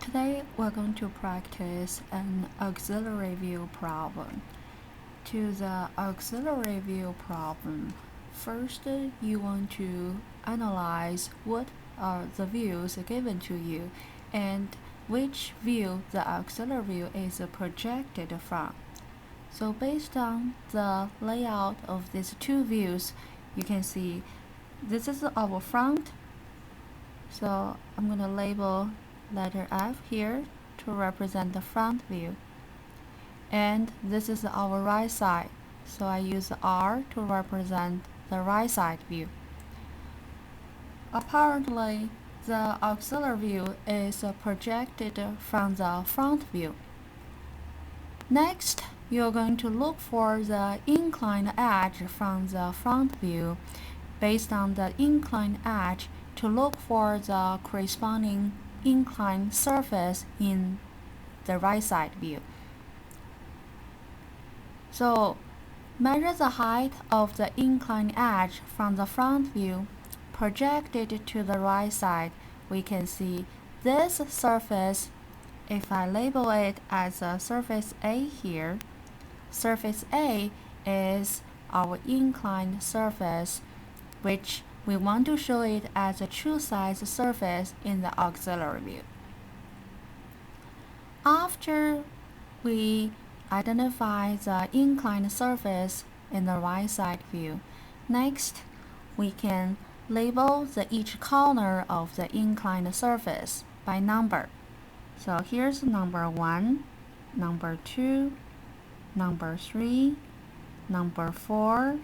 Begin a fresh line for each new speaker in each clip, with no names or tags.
Today we're going to practice an auxiliary view problem. To the auxiliary view problem, first you want to analyze what are the views given to you and which view the auxiliary view is projected from. So based on the layout of these two views, you can see this is our front. So I'm going to label letter F here to represent the front view. And this is our right side. So I use R to represent the right side view. Apparently, the auxiliary view is projected from the front view. Next, you're going to look for the inclined edge from the front view. Based on the inclined edge, to look for the corresponding inclined surface in the right side view. So, measure the height of the inclined edge from the front view. Projected to the right side, we can see this surface. If I label it as a surface A here, surface A is our inclined surface, which we want to show it as a true size surface in the auxiliary view. After we identify the inclined surface in the right side view, next we can label each corner of the inclined surface by number. So here's number 1, number 2, number 3, number 4,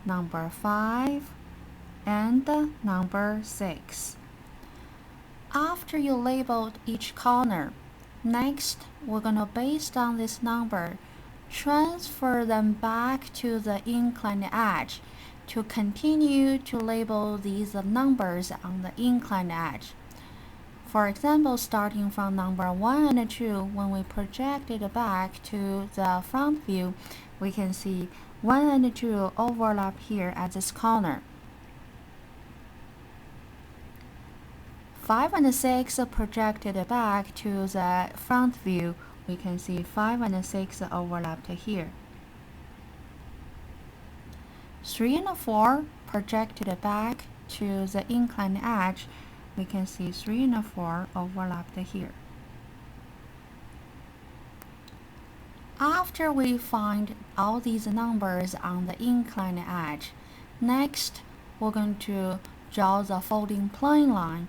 number 5, and number 6. After you labeled each corner, next we're going to, based on this number, transfer them back to the inclined edge to continue to label these numbers on the inclined edge. For example, starting from number 1 and 2, when we project it back to the front view, we can see 1 and 2 overlap here at this corner. 5 and 6 projected back to the front view, we can see 5 and 6 overlapped here. 3 and 4 projected back to the inclined edge, we can see 3 and 4 overlapped here. After we find all these numbers on the inclined edge, next we're going to draw the folding plane line.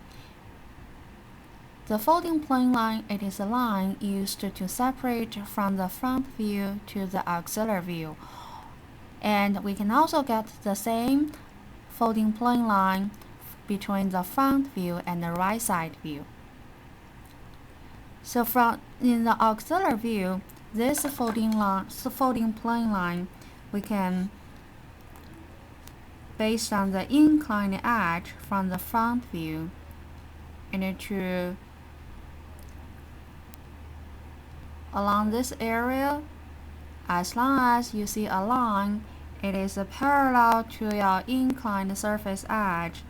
The folding plane line, it is a line used to separate from the front view to the auxiliary view. And we can also get the same folding plane line between the front view and the right side view. So in the auxiliary view, this folding plane line, we can, based on the inclined edge from the front view, and to along this area, as long as you see a line, it is parallel to your inclined surface edge,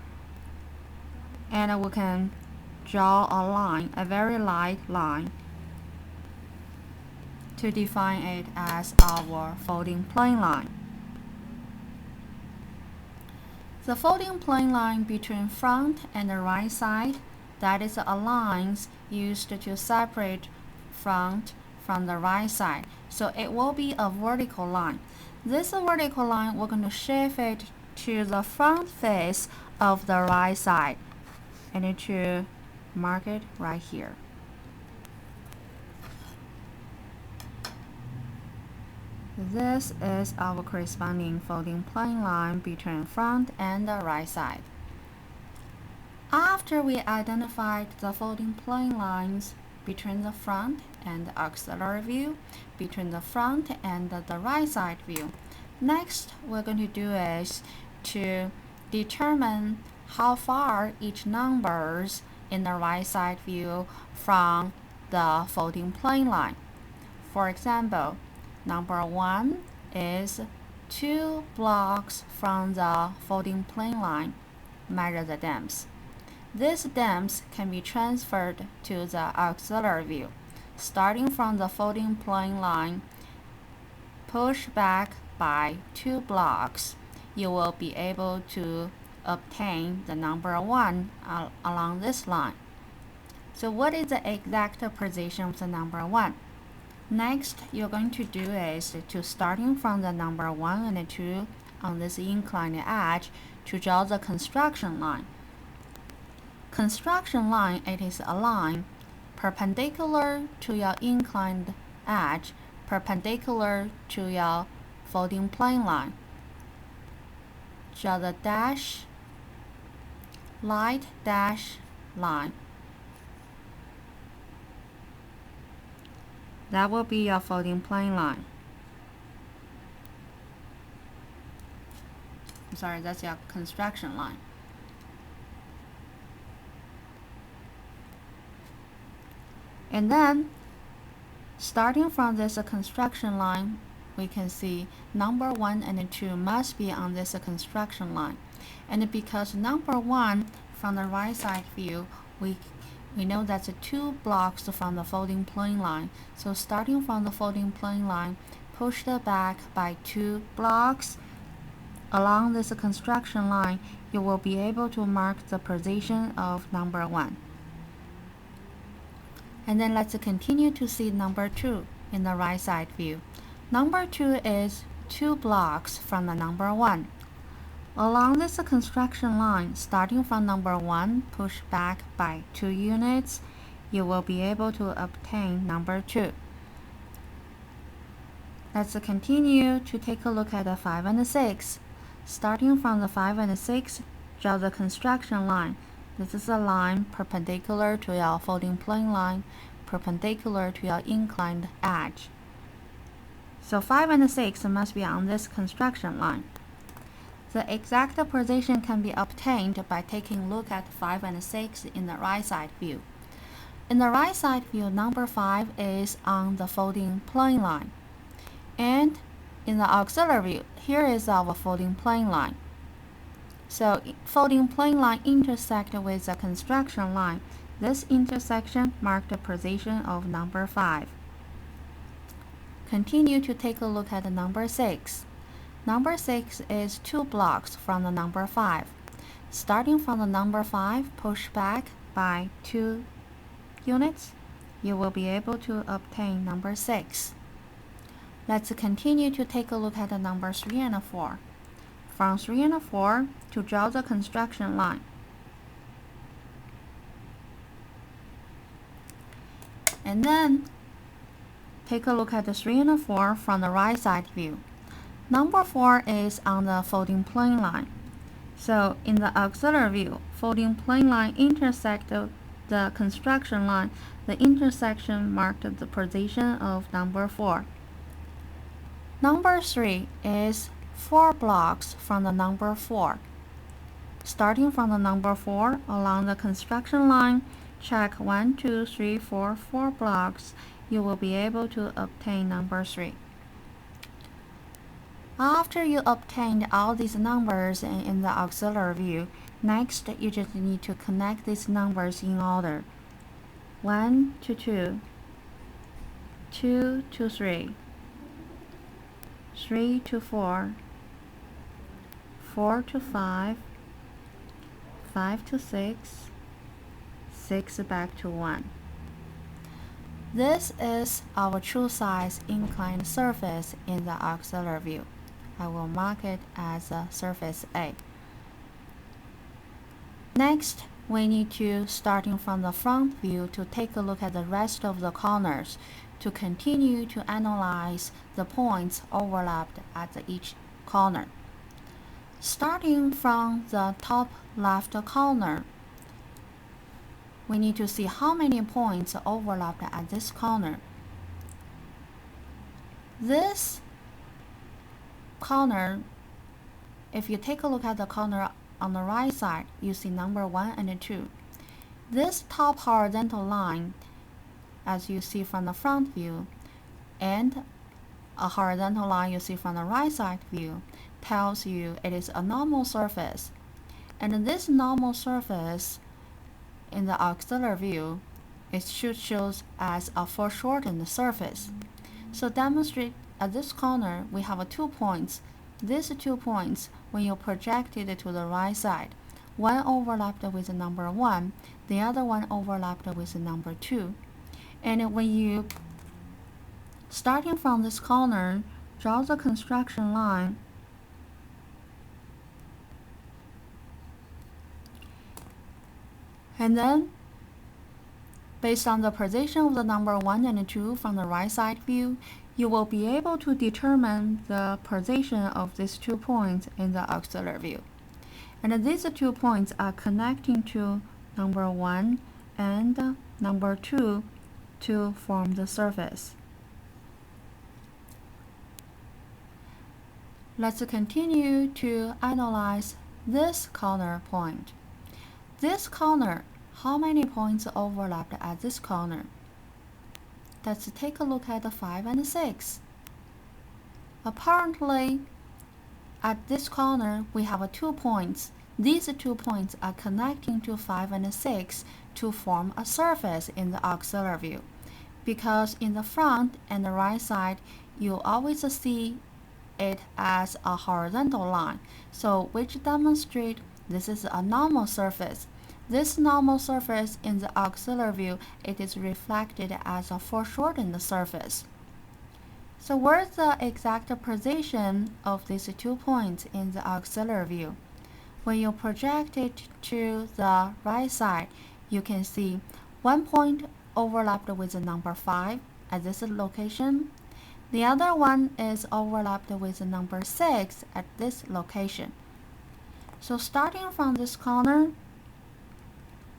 and we can draw a line, a very light line, to define it as our folding plane line. The folding plane line between front and the right side, that is a line used to separate front from the right side. So it will be a vertical line. This vertical line, we're going to shift it to the front face of the right side and to mark it right here. This is our corresponding folding plane line between front and the right side. After we identified the folding plane lines between the front and the auxiliary view, between the front and the right side view, next we're going to do is to determine how far each numbers in the right side view from the folding plane line. For example, number 1 is 2 blocks from the folding plane line. Measure the depth. These dimps can be transferred to the auxiliary view. Starting from the folding plane line, push back by 2 blocks, you will be able to obtain the number 1 along this line. So what is the exact position of the number 1? Next, you're going to do is to starting from the number 1 and 2 on this inclined edge to draw the construction line. Construction line, it is a line perpendicular to your inclined edge, perpendicular to your folding plane line. Draw the dash, light dash line. That will be your folding plane line. I'm sorry, that's your construction line. And then, starting from this construction line, we can see number 1 and 2 must be on this construction line. And because number 1 from the right side view, we know that's 2 blocks from the folding plane line. So starting from the folding plane line, push it back by 2 blocks. Along this construction line, you will be able to mark the position of number 1. And then let's continue to see number 2 in the right side view. Number 2 is 2 blocks from the number 1. Along this construction line, starting from number 1, push back by 2 units, you will be able to obtain number 2. Let's continue to take a look at the 5 and 6. Starting from the 5 and 6, draw the construction line. This is a line perpendicular to your folding plane line, perpendicular to your inclined edge. So 5 and 6 must be on this construction line. The exact position can be obtained by taking a look at 5 and 6 in the right side view. In the right side view, number 5 is on the folding plane line. And in the auxiliary view, here is our folding plane line. So folding plane line intersect with the construction line. This intersection marks the position of number 5. Continue to take a look at the number 6. Number 6 is 2 blocks from the number 5. Starting from the number 5, push back by 2 units. You will be able to obtain number 6. Let's continue to take a look at the number 3 and 4. From 3 and 4, to draw the construction line. And then, take a look at the 3 and 4 from the right side view. Number 4 is on the folding plane line. So, in the auxiliary view, folding plane line intersect the construction line. The intersection marked the position of number 4. Number 3 is 4 blocks from the number 4. Starting from the number 4 along the construction line, check 1, 2, 3, 4 blocks. You will be able to obtain number 3. After you obtained all these numbers in the auxiliary view, next you just need to connect these numbers in order. 1 to 2, 2 to 3, 3 to 4, 4 to 5, 5 to 6, 6 back to 1. This is our true size inclined surface in the auxiliary view. I will mark it as a surface A. Next, we need to, starting from the front view, to take a look at the rest of the corners to continue to analyze the points overlapped at each corner. Starting from the top left corner, we need to see how many points overlapped at this corner. This corner, if you take a look at the corner on the right side, you see number 1 and 2. This top horizontal line, as you see from the front view, and a horizontal line you see from the right side view, tells you it is a normal surface. And this normal surface in the auxiliary view, it should show as a foreshortened surface. So demonstrate at this corner, we have 2 points. These 2 points, when you project it to the right side, one overlapped with the number 1, the other one overlapped with the number 2. And when you, starting from this corner, draw the construction line, and then based on the position of the number 1 and 2 from the right side view, you will be able to determine the position of these 2 points in the auxiliary view. And these 2 points are connecting to number 1 and number 2 to form the surface. Let's continue to analyze this corner point. This corner, how many points overlapped at this corner? Let's take a look at the 5 and 6. Apparently, at this corner, we have 2 points. These 2 points are connecting to 5 and 6 to form a surface in the auxiliary view. Because in the front and the right side, you always see it as a horizontal line, so which demonstrate this is a normal surface. This normal surface in the auxiliary view, it is reflected as a foreshortened surface. So where's the exact position of these 2 points in the auxiliary view? When you project it to the right side, you can see 1 point overlapped with the number 5 at this location. The other one is overlapped with the number 6 at this location. So starting from this corner,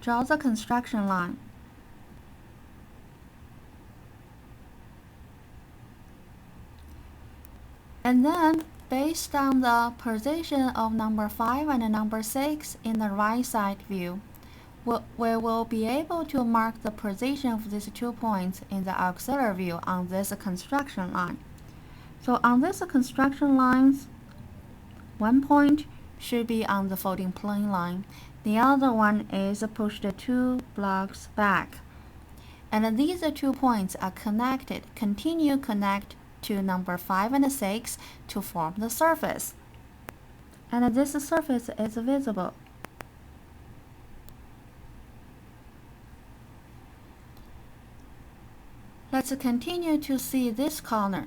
draw the construction line. And then, based on the position of number 5 and number 6 in the right side view, we will be able to mark the position of these 2 points in the auxiliary view on this construction line. So on this construction lines, 1 point should be on the folding plane line. The other one is pushed 2 blocks back. And these 2 points are connected, continue connect to number 5 and 6 to form the surface. And this surface is visible. Let's continue to see this corner.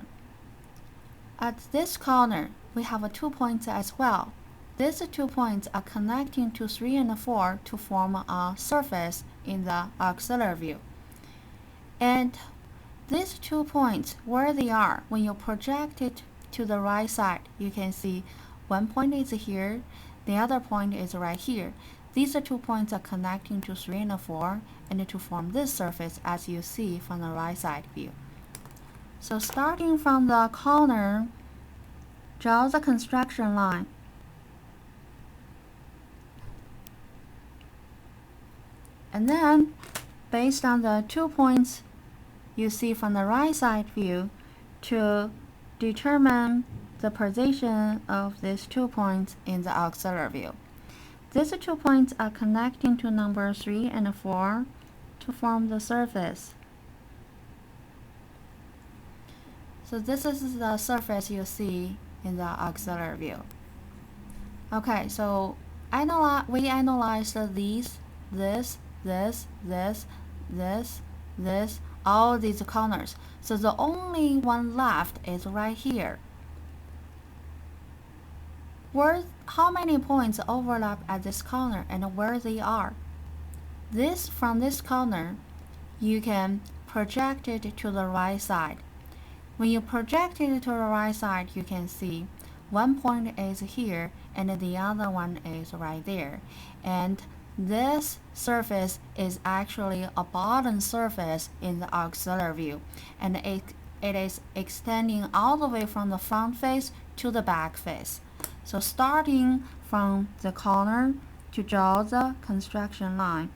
At this corner, we have 2 points as well. These 2 points are connecting to 3 and 4 to form a surface in the auxiliary view. And these 2 points, where they are, when you project it to the right side, you can see 1 point is here, the other point is right here. These 2 points are connecting to 3 and 4 and to form this surface as you see from the right side view. So starting from the corner, draw the construction line. And then, based on the 2 points you see from the right side view, to determine the position of these 2 points in the auxiliary view. These 2 points are connecting to number 3 and 4 to form the surface. So this is the surface you see in the auxiliary view. Okay, so we analyzed these, this, all these corners. So the only one left is right here. How many points overlap at this corner and where they are? From this corner, you can project it to the right side. When you project it to the right side, you can see 1 point is here and the other one is right there. And this surface is actually a bottom surface in the auxiliary view, and it is extending all the way from the front face to the back face. So starting from the corner to draw the construction line.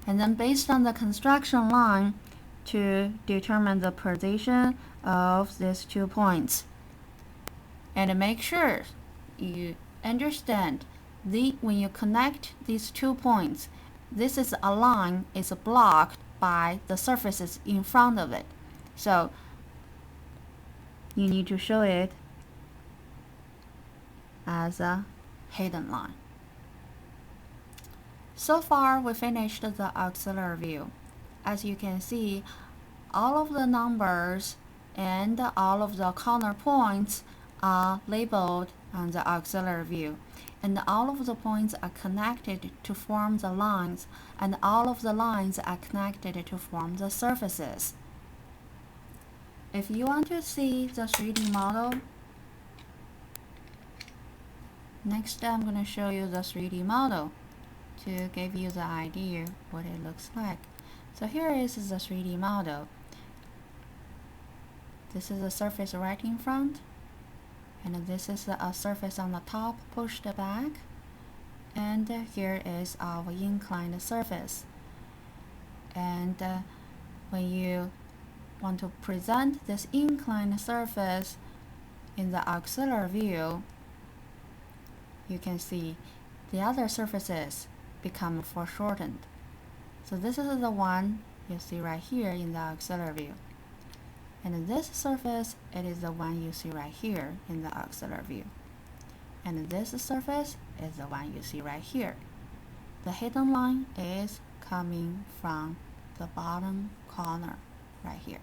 And then based on the construction line to determine the position of these 2 points. And make sure you understand when you connect these 2 points, this is a line is blocked by the surfaces in front of it. So you need to show it as a hidden line. So far, we finished the auxiliary view. As you can see, all of the numbers and all of the corner points are labeled on the auxiliary view, and all of the points are connected to form the lines, and all of the lines are connected to form the surfaces. If you want to see the 3D model, next I'm going to show you the 3D model to give you the idea what it looks like. So here is the 3D model. This is a surface right in front, and this is a surface on the top pushed back, and here is our inclined surface. And when you want to present this inclined surface in the auxiliary view, you can see the other surfaces become foreshortened. So this is the one you see right here in the auxiliary view. And this surface, it is the one you see right here in the auxiliary view. And this surface is the one you see right here. The hidden line is coming from the bottom corner right here.